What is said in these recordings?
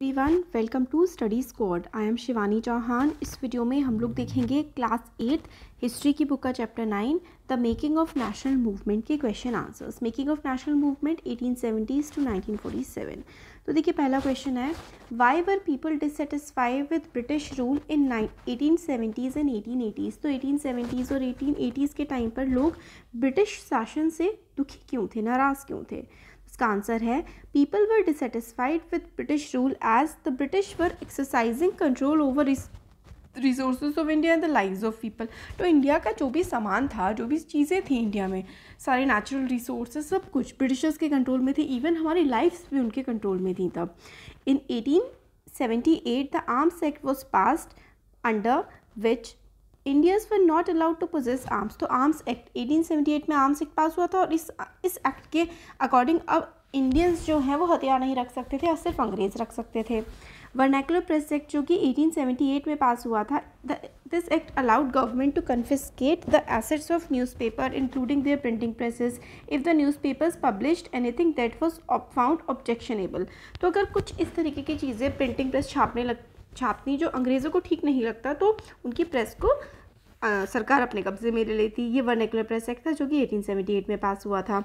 Everyone, welcome to Study Squad. I am Shivani Chauhan. इस video में हम लोग देखेंगे क्लास 8 हिस्ट्री की बुक का chapter 9 the making of national movement के question answers. Making of national movement 1870s to 1947। तो देखिए, पहला क्वेश्चन है, why were people dissatisfied with British rule in 1870s and 1880s। तो 1870s और 1880s के टाइम पर लोग ब्रिटिश शासन से दुखी क्यों थे, नाराज़ क्यों थे। इसका आंसर है, people were dissatisfied with British rule as the British were exercising control over resources of India and the lives of people. तो इंडिया का जो भी सामान था, जो भी चीज़ें थी इंडिया में, सारे नेचुरल रिसोर्सेज, सब कुछ ब्रिटिशर्स के कंट्रोल में थे। इवन हमारी लाइफ्स भी उनके कंट्रोल में थी तब। In 1878 the arms act was passed under which Indians were not allowed to possess arms. तो आर्म्स एक्ट 1878 में आर्म्स एक्ट पास हुआ था और इस एक्ट के अकॉर्डिंग अब इंडियंस जो हैं वो हथियार नहीं रख सकते थे और सिर्फ अंग्रेज रख सकते थे। वर्नैकुलर प्रेस एक्ट जो कि 1878 में पास हुआ था, this act allowed government to confiscate the assets of newspaper including their printing presses if the newspapers published anything that was found objectionable. तो अगर कुछ इस तरीके की चीज़ें प्रिंटिंग प्रेस छापनी जो अंग्रेज़ों को ठीक नहीं लगता, तो उनकी प्रेस को सरकार अपने कब्जे में ले लेती। ये वर्नैकुलर प्रेस एक्ट था जो कि 1878 में पास हुआ था।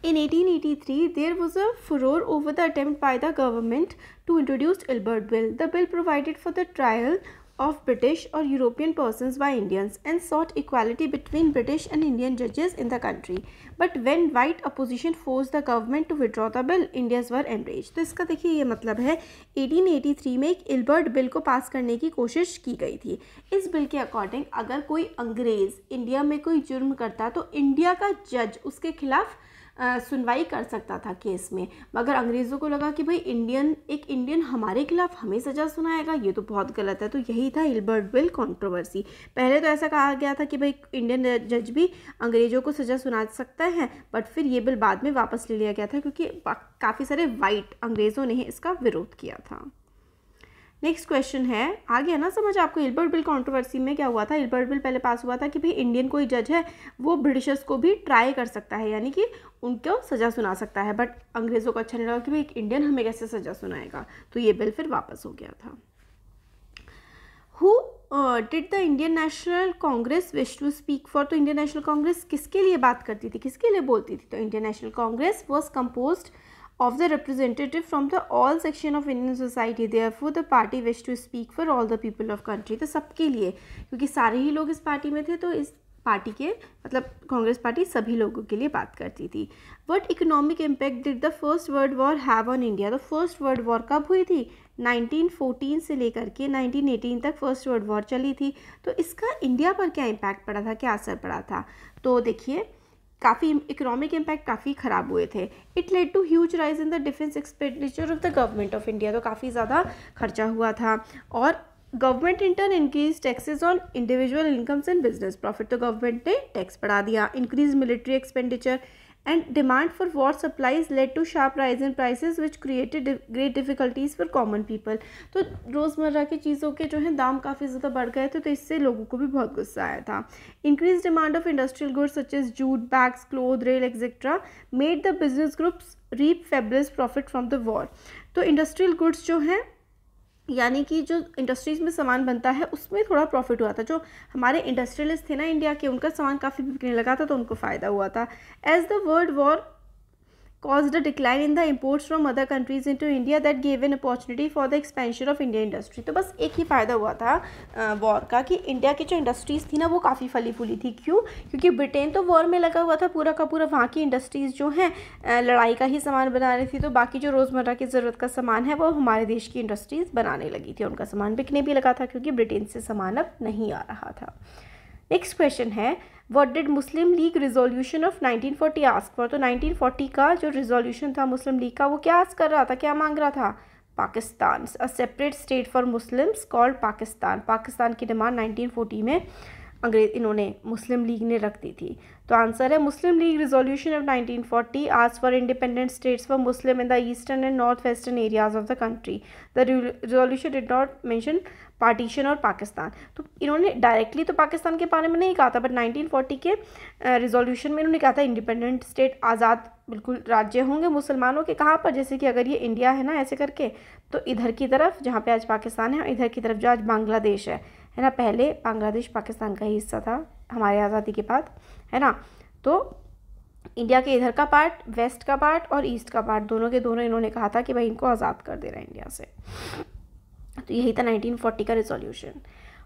In 1883, there was a furor over the attempt by the government to introduce Ilbert Bill. The bill provided for the trial of British or European persons by Indians and sought equality between British and Indian judges in the country. But when white opposition forced the government to withdraw the bill, Indians were enraged. तो इसका देखिए ये मतलब है, 1883 में एक Ilbert bill को पास करने की कोशिश की गई थी। इस बिल के अकॉर्डिंग अगर कोई अंग्रेज़ इंडिया में कोई जुर्म करता तो इंडिया का जज उसके खिलाफ सुनवाई कर सकता था केस में। मगर अंग्रेज़ों को लगा कि भाई एक इंडियन हमारे खिलाफ हमें सज़ा सुनाएगा, ये तो बहुत गलत है। तो यही था इल्बर्ट बिल कंट्रोवर्सी। पहले तो ऐसा कहा गया था कि भाई इंडियन जज भी अंग्रेज़ों को सज़ा सुना सकता है, बट फिर ये बिल बाद में वापस ले लिया गया था क्योंकि काफ़ी सारे वाइट अंग्रेज़ों ने इसका विरोध किया था। नेक्स्ट क्वेश्चन है, आ गया ना समझ आपको। इल्बर्ट बिल कंट्रोवर्सी में क्या हुआ था? इल्बर्ट बिल पहले पास हुआ था कि भाई इंडियन कोई जज है वो ब्रिटिशर्स को भी ट्राई कर सकता है, यानी कि उनको सज़ा सुना सकता है। बट अंग्रेज़ों को अच्छा नहीं लगा कि भाई एक इंडियन हमें कैसे सज़ा सुनाएगा, तो ये बिल फिर वापस हो गया था। Who did the Indian National Congress wish to speak for? तो इंडियन नेशनल कांग्रेस किसके लिए बात करती थी, किसके लिए बोलती थी? तो Indian National Congress was composed of the representative from the all section of Indian society, therefore the party wished to speak for all the people of country। तो सबके लिए, क्योंकि सारे ही लोग इस पार्टी में थे, तो इस पार्टी के मतलब कांग्रेस पार्टी सभी लोगों के लिए बात करती थी। What economic impact did the first world war have on India? तो फर्स्ट वर्ल्ड वॉर कब हुई थी? 1914 से लेकर के 1918 तक फर्स्ट वर्ल्ड वॉर चली थी। तो इसका इंडिया पर क्या इम्पैक्ट पड़ा था, क्या असर पड़ा था? तो देखिए, काफ़ी इकोनॉमिक इम्पैक्ट काफ़ी ख़राब हुए थे। It led to huge rise in the defence expenditure of the government of India. तो काफ़ी ज़्यादा खर्चा हुआ था। और government in turn increase taxes on individual incomes and business profit. तो गवर्नमेंट ने टैक्स बढ़ा दिया। Increase military expenditure and demand for war supplies led to sharp rise in prices which created great difficulties for common people. तो रोज़मर्रा की चीज़ों के जो हैं दाम काफ़ी ज़्यादा बढ़ गए थे, तो इससे लोगों को भी बहुत गुस्सा आया था। Increase demand of industrial goods such as jute, bags, cloth, rail etcetera made the business groups reap fabulous profit from the war. तो इंडस्ट्रियल गुड्स जो हैं, यानी कि जो इंडस्ट्रीज़ में सामान बनता है उसमें थोड़ा प्रॉफिट हुआ था। जो हमारे इंडस्ट्रियलिस्ट थे ना इंडिया के, उनका सामान काफ़ी बिकने लगा था, तो उनको फ़ायदा हुआ था। As the world war caused a decline in the imports from other countries into India that gave an opportunity for the expansion of Indian industry। तो बस एक ही फ़ायदा हुआ था वॉर का कि इंडिया की जो इंडस्ट्रीज़ थी ना वो काफ़ी फली फूली थी। क्यों? क्योंकि ब्रिटेन तो वॉर में लगा हुआ था पूरा का पूरा, वहाँ की इंडस्ट्रीज़ जो हैं लड़ाई का ही सामान बना रही थी, तो बाकी जो रोज़मर्रा की ज़रूरत का सामान है वो हमारे देश की इंडस्ट्रीज़ बनाने लगी थी। उनका सामान बिकने भी लगा था क्योंकि ब्रिटेन से सामान अब नहीं आ रहा था। नेक्स्ट क्वेश्चन है, what did Muslim League resolution of 1940 ask for? तो 1940 का जो रिजोल्यूशन था मुस्लिम लीग का, वो क्या आस्क कर रहा था, क्या मांग रहा था? Pakistan, a separate state for Muslims called Pakistan. Pakistan की डिमांड 1940 में अंग्रेज इन्होंने मुस्लिम लीग ने रख दी थी? तो आंसर है Muslim League resolution of 1940 asked for independent states for Muslim in the eastern and north western areas of the country. The resolution did not mention partition और पाकिस्तान। तो इन्होंने डायरेक्टली तो पाकिस्तान के बारे में नहीं कहा था, बट 1940 के रिजोल्यूशन में इन्होंने कहा था इंडिपेंडेंट स्टेट, आज़ाद बिल्कुल राज्य होंगे मुसलमानों के। कहाँ पर? जैसे कि अगर ये इंडिया है ना ऐसे करके, तो इधर की तरफ जहाँ पे आज पाकिस्तान है, इधर की तरफ जो आज बांग्लादेश है ना, पहले बांग्लादेश पाकिस्तान का ही हिस्सा था हमारे आज़ादी के बाद, है ना। तो इंडिया के इधर का पार्ट, वेस्ट का पार्ट और ईस्ट का पार्ट, दोनों के दोनों इन्होंने कहा था कि भाई इनको आज़ाद कर दे रहा है इंडिया से। तो यही था 1940 का resolution.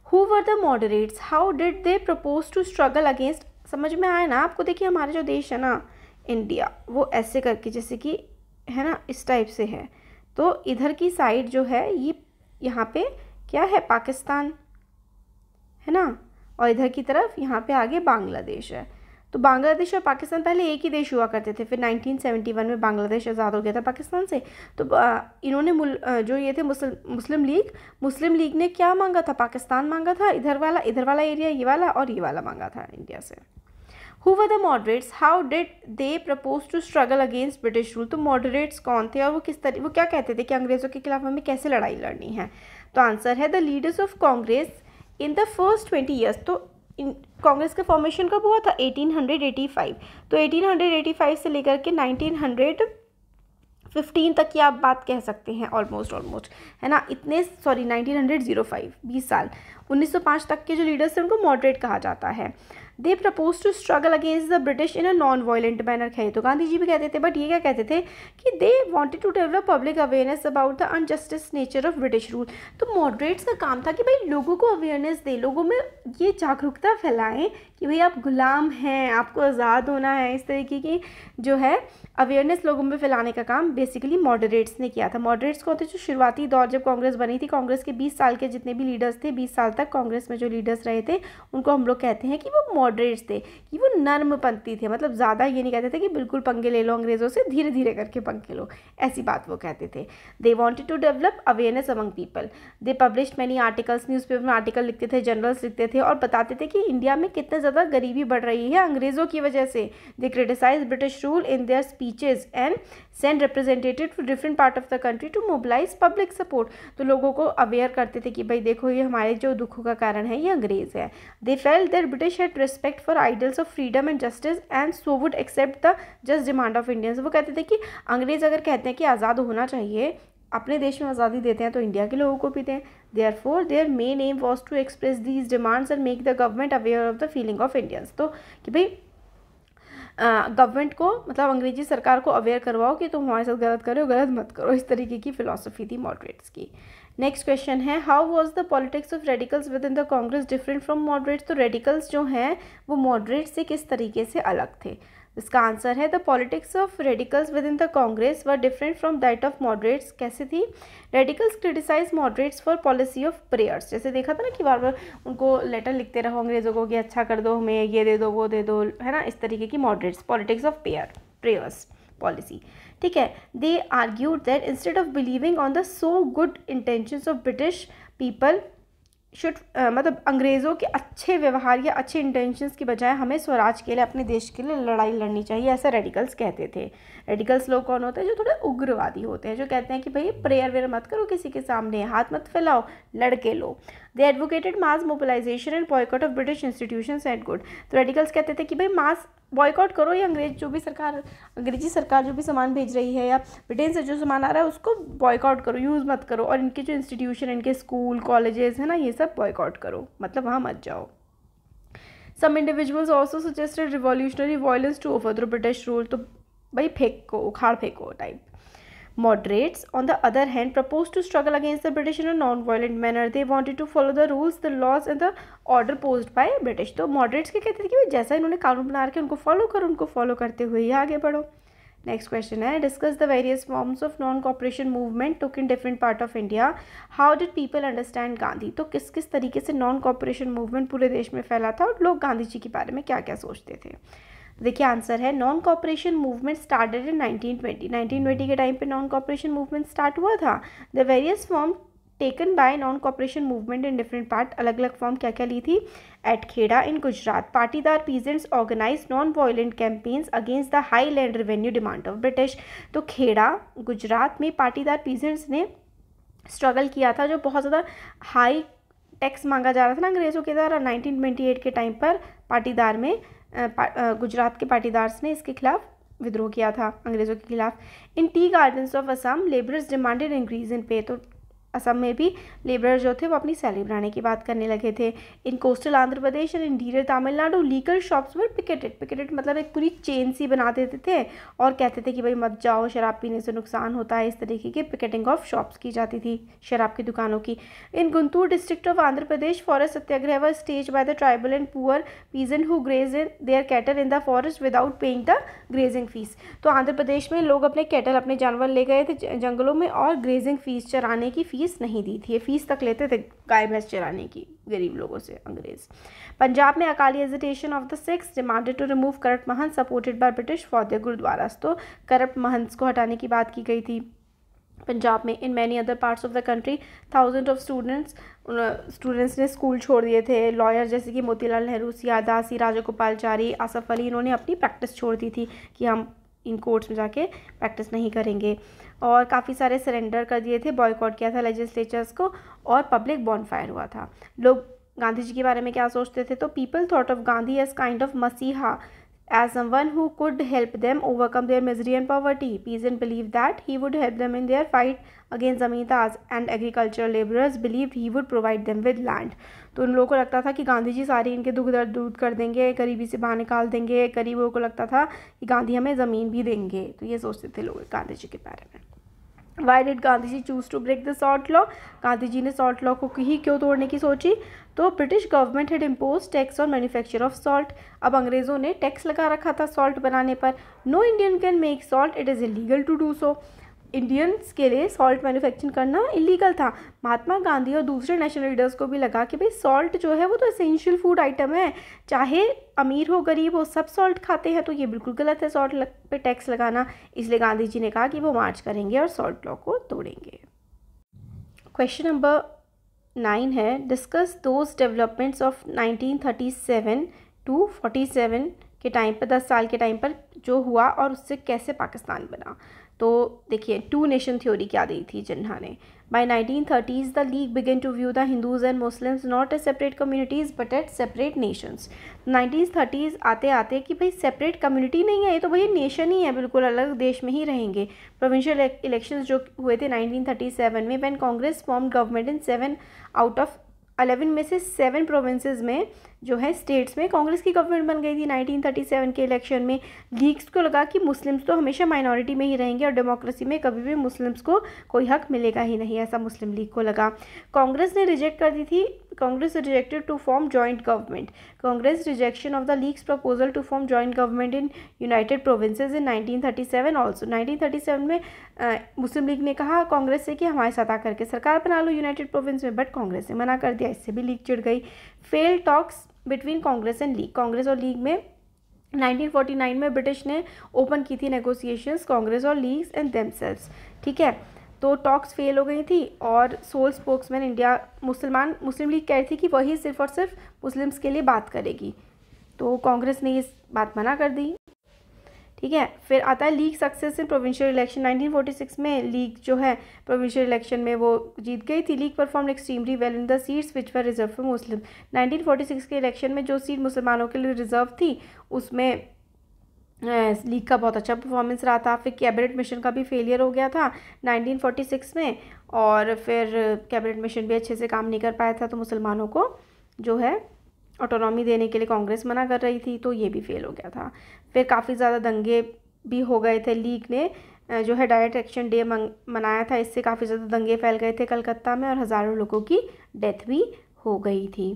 Who were the moderates, how did they propose to struggle against? समझ में आया ना आपको? देखिए हमारे जो देश है ना इंडिया, वो ऐसे करके जैसे कि है ना इस टाइप से है। तो इधर की साइड जो है ये यहाँ पे क्या है? पाकिस्तान है ना, और इधर की तरफ यहाँ पे आगे बांग्लादेश है। तो बांग्लादेश और पाकिस्तान पहले एक ही देश हुआ करते थे, फिर 1971 में बांग्लादेश आज़ाद हो गया था पाकिस्तान से। तो इन्होंने जो ये थे मुस्लिम लीग ने क्या मांगा था? पाकिस्तान मांगा था, इधर वाला एरिया ये वाला, और ये वाला मांगा था इंडिया से। Who were the moderates, how did they propose to struggle against British rule? तो मॉडरेट्स कौन थे और वो क्या कहते थे कि अंग्रेज़ों के खिलाफ हमें कैसे लड़ाई लड़नी है? तो आंसर है the leaders of Congress in the first 20 years. तो कांग्रेस का फॉर्मेशन कब हुआ था? 1885। तो 1885 से लेकर के 1915 तक की आप बात कह सकते हैं, ऑलमोस्ट है ना। 1905, 20 साल, 1905 तक के जो लीडर्स थे उनको मॉडरेट कहा जाता है। They propose to struggle against the British in a non violent manner. खैर तो गांधी जी भी कहते थे, बट ये क्या कहते थे कि they wanted to develop public awareness about the injustice nature of British rule. तो मॉडरेट्स का काम था कि भाई लोगों को अवेयरनेस दे, लोगों में ये जागरूकता फैलाएं कि भाई आप गुलाम हैं, आपको आज़ाद होना है। इस तरीके की जो है अवेयरनेस लोगों में फैलाने का काम बेसिकली मॉडरेट्स ने किया था। मॉडरेट्स कौन थे? जो शुरुआती दौर जब कांग्रेस बनी थी, कांग्रेस के 20 साल के जितने भी लीडर्स थे, 20 साल तक कांग्रेस में जो लीडर्स रहे थे, उनको हम लोग कहते हैं कि वो मॉडरेट्स थे, कि वो नर्मपंथी थे। मतलब ज़्यादा ये नहीं कहते थे कि बिल्कुल पंगे ले लो अंग्रेज़ों से, धीरे धीरे करके पंगे लो, ऐसी बात वो कहते थे। They wanted to develop awareness among people. They published many articles, newspaper में आर्टिकल लिखते थे, जर्नल्स लिखते थे और बताते थे कि इंडिया में कितने ज़्यादा गरीबी बढ़ रही है अंग्रेज़ों की वजह से। They criticise British rule in their speeches and send representative to different part of the country to mobilise public support. तो लोगों को अवेयर करते थे कि भाई देखो ये हमारे जो दुखों का कारण है ये अंग्रेज़ है। They felt that British had respect for ideals of freedom and justice and so would accept the just demand of Indians. वो कहते थे कि अंग्रेज़ अगर कहते हैं कि आज़ाद होना चाहिए, अपने देश में आज़ादी देते हैं, तो इंडिया के लोगों को भी दें। Therefore their main aim was to express these demands and make the government aware of the feeling of Indians. तो कि भाई गवर्नमेंट को, मतलब अंग्रेजी सरकार को अवेयर करवाओ कि तुम हमारे साथ गलत करो, गलत मत करो। इस तरीके की फिलॉसफी थी मॉडरेट्स की। नेक्स्ट क्वेश्चन है, how was the politics of radicals within the Congress different from moderates? तो रेडिकल्स जो हैं वो मॉडरेट्स से किस तरीके से अलग थे? इसका आंसर है the politics of radicals within the Congress were different from that of moderates. कैसे थी? Radicals criticise moderates for policy of prayers. जैसे देखा था ना कि बार बार उनको लेटर लिखते रहो अंग्रेज़ों को कि अच्छा कर दो, हमें ये दे दो, वो दे दो, है ना। इस तरीके की moderates, politics of prayers policy, ठीक है। They argued that instead of believing on the so good intentions of British people should, मतलब अंग्रेज़ों के अच्छे व्यवहार या अच्छे इंटेंशंस की बजाय हमें स्वराज के लिए, अपने देश के लिए लड़ाई लड़नी चाहिए, ऐसा रेडिकल्स कहते थे। रेडिकल्स लोग कौन होते हैं? जो थोड़े उग्रवादी होते हैं, जो कहते हैं कि भाई प्रेयर वेयर मत करो किसी के सामने, हाथ मत फैलाओ, लड़के लो। They advocated mass mobilisation and boycott of British institutions at good. तो रेडिकल्स कहते थे कि भाई मास बॉयकॉट करो, या अंग्रेजी सरकार जो भी सामान भेज रही है या ब्रिटेन से जो सामान आ रहा है उसको बॉयकॉट करो, यूज़ मत करो, और इनके जो इंस्टीट्यूशन, इनके स्कूल कॉलेजेस है ना, ये सब बॉयकॉट करो, मतलब वहाँ मत जाओ। Some individuals also suggested revolutionary violence to overthrow British rule. तो भाई फेंको, उखाड़ फेंको type. Moderates, on the other hand, proposed to struggle against the British in a non-violent manner. They wanted to follow the rules, the laws and the order posed by British. तो moderates के कहते थे कि जैसा इन्होंने कानून बना रखे उनको फॉलो करो, उनको फॉलो करते हुए ही आगे बढ़ो। नेक्स्ट क्वेश्चन है, discuss the various forms of non cooperation movement took in different part of India. How did people understand Gandhi? तो किस किस तरीके से नॉन कॉपरेशन मूवमेंट पूरे देश में फैला था और लोग गांधी जी के बारे में क्या क्या सोचते थे? देखिए आंसर है, non cooperation movement started in 1920 के टाइम पे नॉन कॉपरेशन मूवमेंट स्टार्ट हुआ था। The various form taken by non cooperation movement in different part, अलग अलग फॉर्म क्या क्या ली थी। At Kheda in Gujarat, Patidar peasants organise non violent campaigns against the high land revenue demand of British. तो खेड़ा गुजरात में पाटीदार पीजेंट्स ने स्ट्रगल किया था, जो बहुत ज़्यादा हाई टैक्स मांगा जा रहा था ना अंग्रेज़ों के द्वारा 1928 के टाइम पर पाटीदार में गुजरात के पाटीदार्स ने इसके खिलाफ विद्रोह किया था अंग्रेज़ों के खिलाफ। In tea gardens of Assam labourers demanded increase in pay, तो असम में भी लेबर जो थे वो अपनी सैलरी बढ़ाने की बात करने लगे थे। इन coastal Andhra Pradesh and interior Tamil Nadu legal shops were picketed मतलब एक पूरी चेन सी बना देते थे और कहते थे कि भाई मत जाओ, शराब पीने से नुकसान होता है। इस तरीके की पिकेटिंग ऑफ शॉप्स की जाती थी शराब की दुकानों की। In Guntur district of Andhra Pradesh forest satyagraha were stage by the tribal and poor peasant who graze in their cattle in the forest without paying the grazing fees. तो आंध्र प्रदेश में लोग अपने कैटल अपने जानवर ले गए थे जंगलों में और ग्रेजिंग फीस चराने की फीस नहीं दी थी। फीस तक लेते थे गाय भैंस चराने की गरीब लोगों से अंग्रेज। पंजाब में Akali agitation of the Sikhs demanded to remove corrupt mahant supported by British for their gurdwaras, तो करप्ट महंत को हटाने की बात की गई थी पंजाब में। In many other parts of the country thousand of students ने स्कूल छोड़ दिए थे। लॉयर जैसे कि मोतीलाल नेहरू, सियार दासी, राजा गोपालचारी, आसफ अली, इन्होंने अपनी प्रैक्टिस छोड़ दी थी कि हम इन कोर्ट्स में जाके प्रैक्टिस नहीं करेंगे। और काफ़ी सारे सरेंडर कर दिए थे, बॉयकॉट किया था लेजिस्लेचर्स को और पब्लिक बॉनफायर हुआ था। लोग गांधी जी के बारे में क्या सोचते थे, तो people thought of Gandhi as kind of masiha, as someone who could help them overcome their misery and poverty. Peasants believed that he would help them in their fight against zamindars and agricultural laborers believed he would provide them with land. तो उन लोगों को लगता था कि गांधी जी सारी इनके दुख दर्द दूर कर देंगे, गरीबी से बाहर निकाल देंगे। गरीबों को लगता था कि गांधी हमें ज़मीन भी देंगे, तो ये सोचते थे लोग गांधी जी के बारे में। Why did Gandhi ji choose to break the salt law, Gandhi ji ने सॉल्ट लॉ को ही क्यों तोड़ने की सोची, तो British government had impose tax on manufacture of salt. अब अंग्रेज़ों ने टैक्स लगा रखा था सॉल्ट बनाने पर। No Indian can make salt, it is illegal to do so. Indians के लिए सॉल्ट मैन्युफैक्चरिंग करना इलीगल था। महात्मा गांधी और दूसरे नेशनल लीडर्स को भी लगा कि भाई सॉल्ट जो है वो तो एसेंशियल फूड आइटम है, चाहे अमीर हो गरीब हो सब सॉल्ट खाते हैं, तो ये बिल्कुल गलत है सॉल्ट पे टैक्स लगाना। इसलिए गांधी जी ने कहा कि वो मार्च करेंगे और सॉल्ट लॉ को तोड़ेंगे। क्वेश्चन नंबर 9 है, discuss those developments of 1937 to 47 के टाइम पर, 10 साल के टाइम पर जो हुआ और उससे कैसे पाकिस्तान बना। तो देखिए, टू नेशन थ्योरी क्या दी थी जिन्हा ने। By 1930s the league began to view the Hindus and Muslims not as separate communities but at separate nations. 1930s आते आते कि भाई सेपरेट कम्युनिटी नहीं है, ये तो भाई नेशन ही है, बिल्कुल अलग देश में ही रहेंगे। प्रोविंशियल इलेक्शंस जो हुए थे 1937 में, when Congress form government in 7 out of 11 में से 7 प्रोविंसेस में जो है स्टेट्स में कांग्रेस की गवर्नमेंट बन गई थी 1937 के इलेक्शन में। लीग्स को लगा कि मुस्लिम्स तो हमेशा माइनॉरिटी में ही रहेंगे और डेमोक्रेसी में कभी भी मुस्लिम्स को कोई हक मिलेगा ही नहीं, ऐसा मुस्लिम लीग को लगा। कांग्रेस ने रिजेक्ट कर दी थी, Congress rejected to form joint government. Congress rejection of the league's proposal to form joint government in United Provinces in 1937 also. 1937 में मुस्लिम लीग ने कहा कांग्रेस से कि हमारे साथ आकर के सरकार बना लो यूनाइटेड प्रोविंस में, बट कांग्रेस ने मना कर दिया, इससे भी लीग चिढ़ गई। Fail talks between Congress and league, Congress और लीग में 1949 में ब्रिटिश ने ओपन की थी नेगोशिएशंस कांग्रेस और लीग्स एंड देमसेल्व्स, ठीक है। तो टॉक्स फेल हो गई थी और sole spokesman India Muslim League कह रही थी कि वही सिर्फ और सिर्फ मुस्लिम्स के लिए बात करेगी, तो कांग्रेस ने इस बात मना कर दी, ठीक है। फिर आता है league success in provincial election. 1946 में लीग जो है प्रोविंशियल इलेक्शन में वो जीत गई थी। League perform extremely well in the seats which were reserve for Muslim. 1946 के इलेक्शन में जो सीट मुसलमानों के लिए रिजर्व थी उसमें लीग का बहुत अच्छा परफॉर्मेंस रहा था। फिर कैबिनेट मिशन का भी फेलियर हो गया था 1946 में, और फिर कैबिनेट मिशन भी अच्छे से काम नहीं कर पाया था, तो मुसलमानों को जो है ऑटोनॉमी देने के लिए कांग्रेस मना कर रही थी, तो ये भी फेल हो गया था। फिर काफ़ी ज़्यादा दंगे भी हो गए थे। लीग ने जो है डायरेक्ट एक्शन डे मनाया था, इससे काफ़ी ज़्यादा दंगे फैल गए थे कलकत्ता में और हज़ारों लोगों की डेथ भी हो गई थी।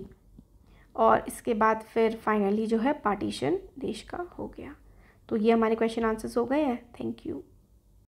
और इसके बाद फिर फाइनली जो है पार्टीशन देश का हो गया। तो ये हमारे क्वेश्चन आंसर्स हो गए हैं। Thank you.